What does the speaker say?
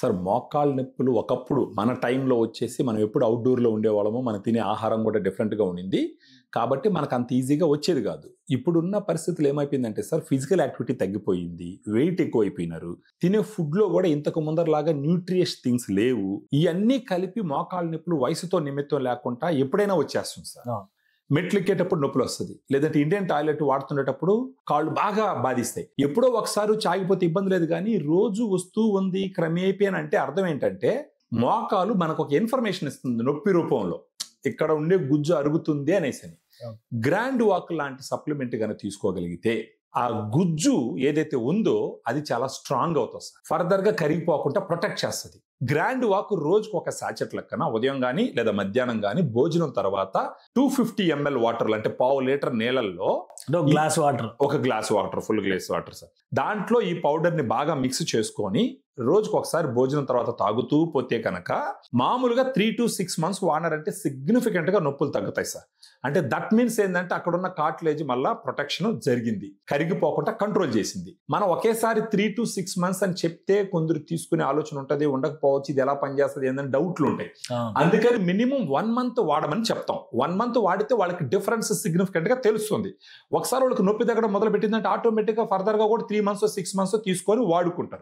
Sir మోకాళ్ళ నొప్పులు ఒకప్పుడు మన టైంలో వచ్చేసి మనం ఎప్పుడు అవుట్డోర్లో ఉండేవాళ్ళము, మనం తినే ఆహారం కూడా డిఫరెంట్గా ఉండింది కాబట్టి మనకు అంత ఈజీగా వచ్చేది కాదు. ఇప్పుడున్న పరిస్థితులు ఏమైపోయిందంటే సార్ ఫిజికల్ యాక్టివిటీ తగ్గిపోయింది, వెయిట్ ఎక్కువైపోయినారు, తినే ఫుడ్లో కూడా ఇంతకు ముందరలాగా న్యూట్రియస్ థింగ్స్ లేవు. ఇవన్నీ కలిపి మోకాళ్ళ నొప్పులు వయసుతో నిమిత్తం లేకుండా ఎప్పుడైనా వచ్చేస్తుంది సార్. మెట్లు ఎక్కేటప్పుడు నొప్పులు వస్తుంది, లేదంటే ఇండియన్ టాయిలెట్ వాడుతున్నప్పుడు కాళ్ళు బాగా బాధిస్తాయి. ఎప్పుడో ఒకసారి చాగిపోతే ఇబ్బంది లేదు, కానీ రోజు వస్తూ ఉంది క్రమేపీ అని అంటే అర్థం ఏంటంటే మోకాలు మనకు ఒక ఇన్ఫర్మేషన్ ఇస్తుంది నొప్పి రూపంలో, ఇక్కడ ఉండే గుజ్జు అరుగుతుంది అనేసి. గ్రాండ్ వాక్ లాంటి సప్లిమెంట్ కనుక తీసుకోగలిగితే ఆ గుజ్జు ఏదైతే ఉందో అది చాలా స్ట్రాంగ్ అవుతుంది సార్, ఫర్దర్ గా కరిగిపోకుండా ప్రొటెక్ట్ చేస్తుంది. గ్రాండ్ వాక్ రోజుకు ఒక సాచెట్ లెక్కన ఉదయం కానీ లేదా మధ్యాహ్నం కానీ భోజనం తర్వాత 250 ml వాటర్ అంటే పావు లీటర్ నీళ్ళల్లో ఒక glass water full glass water sir, దాంట్లో ఈ పౌడర్ ని బాగా మిక్స్ చేసుకొని రోజుకు ఒకసారి భోజనం తర్వాత తాగుతూ పోతే కనుక మామూలుగా 3 to 6 months వాడినారంటే సిగ్నిఫికెంట్ గా నొప్పులు తగ్గుతాయి సార్. అంటే దట్ మీన్స్ ఏంటంటే అక్కడ ఉన్న కార్టిలేజ్ మళ్ళా ప్రొటెక్షన్ జరిగింది, కరిగిపోకుండా కంట్రోల్ చేసింది. మనం ఒకేసారి 3 to 6 months అని చెప్తే కొందరు తీసుకునే ఆలోచన ఉంటుంది, ఉండకపోవచ్చు, ఇది ఎలా పనిచేస్తుంది ఏంటని డౌట్లు ఉంటాయి. అందుకని మినిమం 1 month వాడమని చెప్తాం. 1 month వాడితే వాళ్ళకి డిఫరెన్స్ సిగ్నిఫికెంట్ గా తెలుస్తుంది. ఒకసారి వాళ్ళకి నొప్పి తగ్గడం మొదలు పెట్టిందంటే ఆటోమేటిక్ గా ఫర్దర్ గా కూడా 3 months 6 months తీసుకొని వాడుకుంటారు.